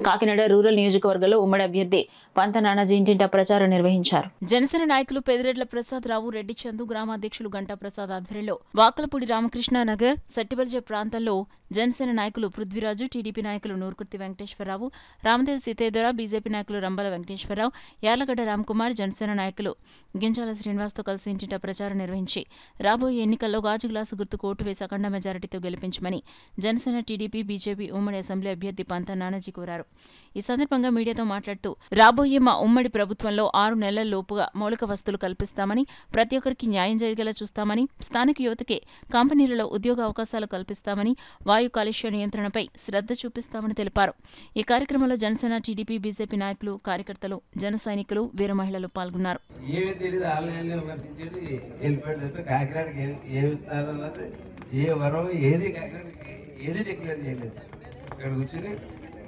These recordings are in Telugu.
కాకినాడ రూరల్ నియోజకవర్గంలో ఉమ్మడి అభ్యర్థి పంత నానాజీ ఇంటింటా ప్రచారం నిర్వహించారు. జనసేన నాయకులు పెదిరెడ్ల ప్రసాద్ రావు, రెడ్డి చందు, గ్రామాధ్యక్షులు గంటా ప్రసాద్ ఆధ్వర్యంలో వాకలపూడి రామకృష్ణ నగర్, సట్టిబల్జ ప్రాంతాల్లో జనసేన నాయకులు పృథ్వీరాజు, టీడీపీ నాయకులు నూర్కుర్తి వెంకటేశ్వరరావు, రామదేవ్ సీతేశ్వర, బీజేపీ నాయకులు రంబల వెంకటేశ్వరరావు, యార్లగడ్డ రామ్కుమార్, జనసేన నాయకులు గింజాల శ్రీనివాస్తో కలిసి ఇంటింటా ప్రచారం నిర్వహించి రాబోయే ఎన్నికల్లో గాజు గ్లాసు గుర్తుకు ఓటు వేసి అఖండ మెజారిటీతో గెలిపించమని జనసేన, టీడీపీ, బీజేపీ ఉమ్మడి అసెంబ్లీ అభ్యర్థి పంత నానాజీ కోరారు. ఈ సందర్భంగా మీడియాతో మాట్లాడుతూ రాబోయే మా ఉమ్మడి ప్రభుత్వంలో 6 నెలల లోపుగా మౌలిక వసతులు కల్పిస్తామని, ప్రతి ఒక్కరికి న్యాయం జరిగేలా చూస్తామని, స్థానిక యువతకే కంపెనీలలో ఉద్యోగ అవకాశాలు కల్పిస్తామని, వాయు కాలుష్య నియంత్రణపై శ్రద్ధ చూపిస్తామని తెలిపారు. ఈ కార్యక్రమంలో జనసేన, టీడీపీ, బీజేపీ నాయకులు, కార్యకర్తలు, జన సైనికులు, వీర మహిళలు పాల్గొన్నారు.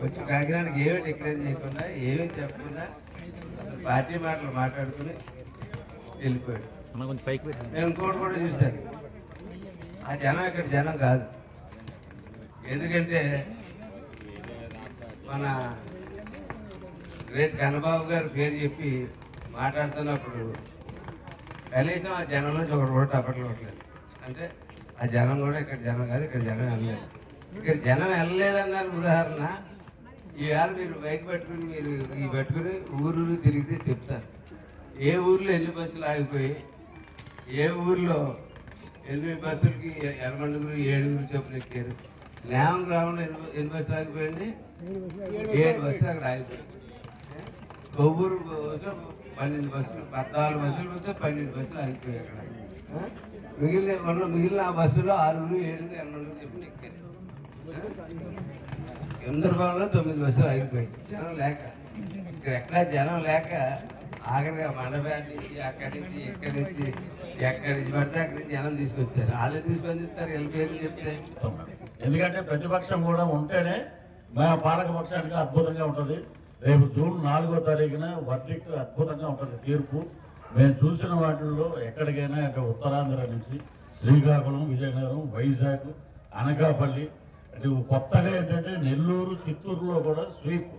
వచ్చి కాకినాడకి ఏమీ డిక్లేర్ చేయకుండా ఏమీ చెప్పకుండా పార్టీ మాటలు మాట్లాడుకుని వెళ్ళిపోయాడు. నేను ఇంకోటి కూడా చూశాను, ఆ జనం ఇక్కడ జనం కాదు. ఎందుకంటే మన గ్రేట్ కన్నబాబు గారు పేరు చెప్పి మాట్లాడుతున్నప్పుడు కనీసం ఆ జనం నుంచి ఒకటి కూడా అప్పట్లో ఉండలేదు. అంటే ఆ జనం కూడా ఇక్కడ జనం కాదు, ఇక్కడ జనం వెళ్ళలేదు. ఇక్కడ జనం వెళ్ళలేదన్నారు ఉదాహరణ. ఈవేళ మీరు బైక్ పెట్టుకుని మీరు ఈ పెట్టుకుని ఊరు తిరిగితే చెప్తారు ఏ ఊర్లో ఎన్ని బస్సులు ఆగిపోయి, ఏ ఊర్లో 8 బస్సులకి 7 చొప్పున ఎక్కారు. నేమం గ్రామంలో ఎన్ని బస్సులు ఆగిపోయింది? 7 బస్సులు అక్కడ ఆగిపోయింది. కొవ్వూరు 12 బస్సులు, 14 బస్సులు పోతే 12 బస్సులు ఆగిపోయాయి అక్కడ. మిగిలిన ఆ బస్సులో 6, 7, 8 చెప్పిన ఎక్కారు. చంద్రబాబులో 9 బస్సులు ఆగిపోయాయి జనం లేక. ఇక్కడ ఎక్కడా జనం లేక ఆఖరిగా మండపేట నుంచి అక్కడి నుంచి ఎక్కడి నుంచి పడితే అక్కడి నుంచి జనం తీసుకొచ్చారు. వాళ్ళే తీసుకొని చెప్తారు వీళ్ళ పేర్లు చెప్తే. ఎందుకంటే ప్రతిపక్షం కూడా ఉంటేనే మా పాలక పక్షానికి అద్భుతంగా ఉంటుంది. రేపు జూన్ 4వ తారీఖున వర్డిక్ట్ అద్భుతంగా ఉంటుంది తీర్పు. మేము చూసిన వాటిల్లో ఎక్కడికైనా అంటే ఉత్తరాంధ్ర నుంచి శ్రీకాకుళం, విజయనగరం, వైజాగ్, అనకాపల్లి, అంటే కొత్తగా ఏంటంటే నెల్లూరు, చిత్తూరులో కూడా స్వీప్,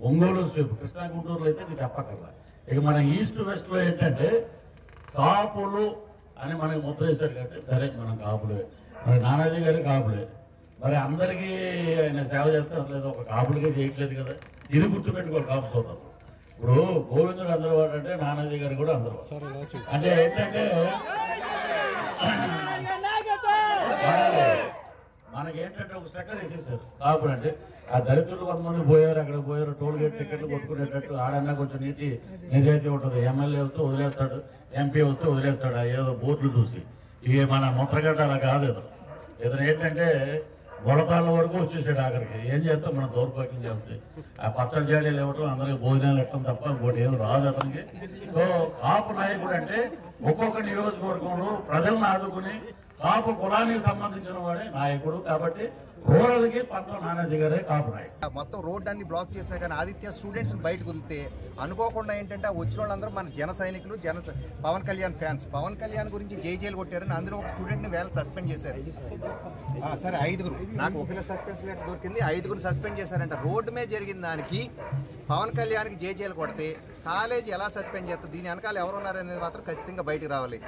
ఒంగోలు స్వీప్, కృష్ణా గుంటూరులో అయితే ఇది చెప్పక్కర్లా. ఇక మన ఈస్ట్ వెస్ట్ లో ఏంటంటే కాపులు అని మనకి ముద్ర వేశారు కాబట్టి సరే మనం కాపులే, మరి నానాజీ గారి కాపులే, మరి అందరికీ ఆయన సేవ చేస్తే లేదు ఒక కాపులకే చేయట్లేదు కదా. ఇది గుర్తుపెట్టుకోవాలి కాపు సోదరులు. ఇప్పుడు గోవిందుడు అందరూ వాడు అంటే నానాజీ గారు కూడా అందరూ. అంటే ఏంటంటే మనకేంటంటే ఒక స్టెక్కర్ వేసేసారు కాపులు అంటే. ఆ దళితులు 100 మంది పోయారు, అక్కడ పోయారు, టోల్ గేట్ టికెట్లు కొట్టుకునేటట్టు. ఆడన్నా కొంచెం నిజాయితీ ఉంటుంది. ఎమ్మెల్యే వస్తే వదిలేస్తాడు, ఎంపీ వస్తే వదిలేస్తాడు ఏదో బోర్డులు చూసి. ఇవి మన ముద్రగడ్డ అలా కాదు. ఇతను ఏంటంటే గొడతాల వరకు వచ్చేసాడు. ఆఖరికి ఏం చేస్తాం, మనం దౌర్భాగ్యం చేస్తే ఆ పచ్చడి జాడీలు ఇవ్వటం, అందరికి భోజనాలు ఇవ్వటం తప్ప ఇంకోటి ఏం రాదు అతనికి. సో కాపు నాయకుడు అంటే ఒక్కొక్క నియోజకవర్గంలో ప్రజలను ఆదుకుని కాపు కులానికి సంబంధించిన వాడే నాయకుడు. కాబట్టి రూరల్కి పంత నానాజీ గారే కాపు నాయకుడు. మొత్తం రోడ్డు అన్ని బ్లాక్ చేసినా కానీ ఆదిత్య స్టూడెంట్స్ బయటకు వదిలితే అనుకోకుండా ఏంటంటే వచ్చిన వాళ్ళందరూ మన జన సైనికులు, పవన్ కళ్యాణ్ ఫ్యాన్స్. పవన్ కళ్యాణ్ గురించి జైలు కొట్టారని అందులో ఒక స్టూడెంట్ని వేళ సస్పెండ్ చేశారు. సరే 5 నాకు ఒకే సస్పెన్షన్ లెటర్ దొరికింది, 5 సస్పెండ్ చేశారంట. రోడ్డు మీద జరిగిన దానికి పవన్ కళ్యాణ్కి జైలు కొడితే కాలేజీ ఎలా సస్పెండ్ చేస్తారు? దీని వెనకాల ఎవరున్నారనేది మాత్రం ఖచ్చితంగా బయటకు రావాలి.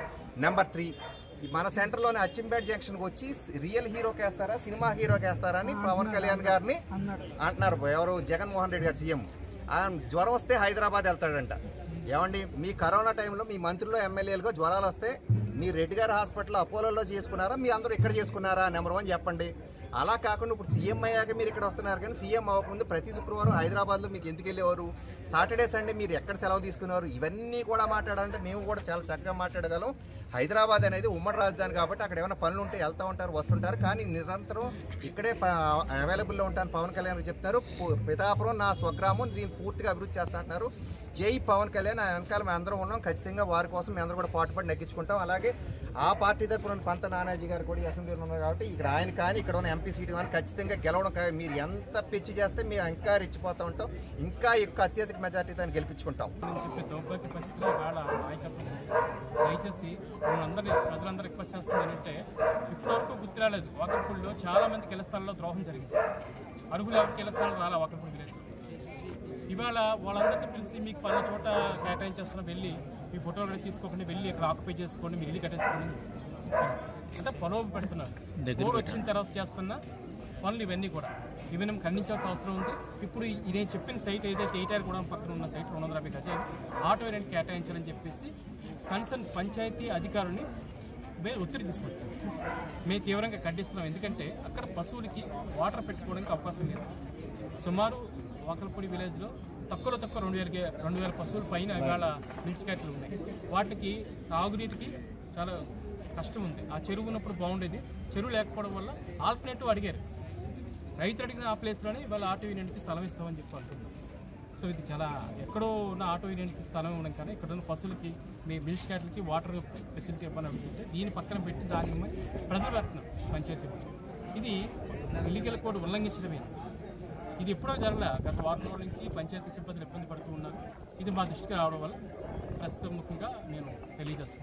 నెంబర్ 3, మన సెంటర్లోనే అచ్చంపేట జంక్షన్కి వచ్చి రియల్ హీరోకి వేస్తారా, సినిమా హీరోకి వేస్తారా అని పవన్ కళ్యాణ్ గారిని అంటున్నారు. ఎవరు? జగన్మోహన్ రెడ్డి గారు సీఎం. జ్వరం వస్తే హైదరాబాద్ వెళ్తాడంట. ఏమండి, మీ కరోనా టైంలో మీ మంత్రులు, ఎమ్మెల్యేలుగా జ్వరాలు వస్తే మీరు రెడ్డి గారి హాస్పిటల్ అపోలోలో చేసుకున్నారా, మీ అందరూ ఇక్కడ చేసుకున్నారా? నెంబర్ 1 చెప్పండి. అలా కాకుండా ఇప్పుడు సీఎం అయ్యాక మీరు ఇక్కడ వస్తున్నారు, కానీ సీఎం అవ్వకముందు ప్రతి శుక్రవారం హైదరాబాద్లో మీకు ఎందుకు వెళ్ళేవారు? సాటర్డే సండే మీరు ఎక్కడ సెలవు తీసుకునేవారు? ఇవన్నీ కూడా మాట్లాడాలంటే మేము కూడా చాలా చక్కగా మాట్లాడగలం. హైదరాబాద్ అనేది ఉమ్మడి రాజధాని కాబట్టి అక్కడ ఏమైనా పనులు ఉంటే వెళ్తూ ఉంటారు, వస్తుంటారు. కానీ నిరంతరం ఇక్కడే అవైలబుల్లో ఉంటాను పవన్ కళ్యాణ్ చెప్తున్నారు. పిఠాపురం నా స్వగ్రామం, దీన్ని పూర్తిగా అభివృద్ధి చేస్తా అంటున్నారు. జై పవన్ కళ్యాణ్. వెనకాల మేము అందరం ఉన్నాం. ఖచ్చితంగా వారి కోసం మేము అందరూ కూడా పాటుపడి నెగ్గించుకుంటాం. అలాగే ఆ పార్టీ తరపున పంత నానాజీ గారు కూడా అసెంబ్లీలో ఉన్నారు కాబట్టి ఇక్కడ ఆయన కానీ ఇక్కడ ఉన్న ఎంపీ సీటు కానీ ఖచ్చితంగా గెలవడం. మీరు ఎంత పిచ్చి చేస్తే మేము ఇంకా రెచ్చిపోతూ ఉంటాం, ఇంకా ఎక్కువ అత్యధిక మెజార్టీతో గెలిపించుకుంటాం. దయచేసి ప్రజలందరూ రిక్వెస్ట్ చేస్తుంది ఏంటంటే, ఇప్పటివరకు గుర్తు రాలేదు వాకర్పూడిలో చాలా మంది కిల స్థానంలో ద్రోహం జరిగింది. అరుగులు ఎవరికి కిల స్థానాలు రాలా వాకర్పూడి విలేజ్. ఇవాళ వాళ్ళందరినీ పిలిచి మీకు పలానా చోట కేటాయించేస్తున్నా, వెళ్ళి మీ ఫోటోలు తీసుకోకుండా వెళ్ళి ఇక్కడ ఆక్యుపై చేసుకోండి, మీరు ఇల్లు కట్టేసుకోండి అంటే పొలం పెడుతున్నారు. కోడ్ వచ్చిన తర్వాత చేస్తున్న పనులు ఇవన్నీ కూడా ఇవన్నీ ఖండించాల్సిన అవసరం ఉంది. ఇప్పుడు నేను చెప్పిన సైట్ ఏదైతే ఏటారు కూడా పక్కన ఉన్న సైట్ 250 గజాలు ఆటో వేరియంట్ కేటాయించాలని చెప్పేసి కన్సర్న్ పంచాయతీ అధికారుల్ని మేము ఒత్తిడి తీసుకొస్తాం. మేము తీవ్రంగా ఖండిస్తున్నాం. ఎందుకంటే అక్కడ పశువులకి వాటర్ పెట్టుకోవడానికి అవకాశం లేదు. సుమారు వాకలపూడి విలేజ్లో తక్కువ 2000 పశువుల పైన ఇవాళ మిల్క్ క్యాట్లు ఉన్నాయి. వాటికి తాగునీటికి చాలా కష్టం ఉంది. ఆ చెరువు ఉన్నప్పుడు బాగుండేది, చెరువు లేకపోవడం వల్ల ఆల్టర్నేటివ్ అడిగారు. రైతులు అడిగిన ఆ ప్లేస్లోనే ఇవాళ ఆటో యూనియన్కి స్థలం ఇస్తామని చెప్పి అంటున్నాం. సో ఇది చాలా ఎక్కడో ఉన్న ఆటో యూనియన్కి స్థలం ఇవ్వడం కానీ ఇక్కడ ఉన్న పశువులకి మీ మిల్క్ క్యాట్లకి వాటర్ ఫెసిలిటీ ఇవ్వాలని అడుగుతుంటే దీన్ని పక్కన పెట్టి దాన్ని ప్రజలు పెడుతున్నాం పంచాయతీ. ఇది ఇల్లీగల్ కోడ్ ఉల్లంఘించడమే. ఇది ఎప్పుడో జరగలే. గత వారం రోజుల నుంచి పంచాయతీ సిబ్బందులు ఇబ్బంది పడుతూ ఉన్నారు. ఇది మా దృష్టికి రావడం వల్ల ప్రస్తుతం ముఖ్యంగా నేను తెలియజేస్తాను.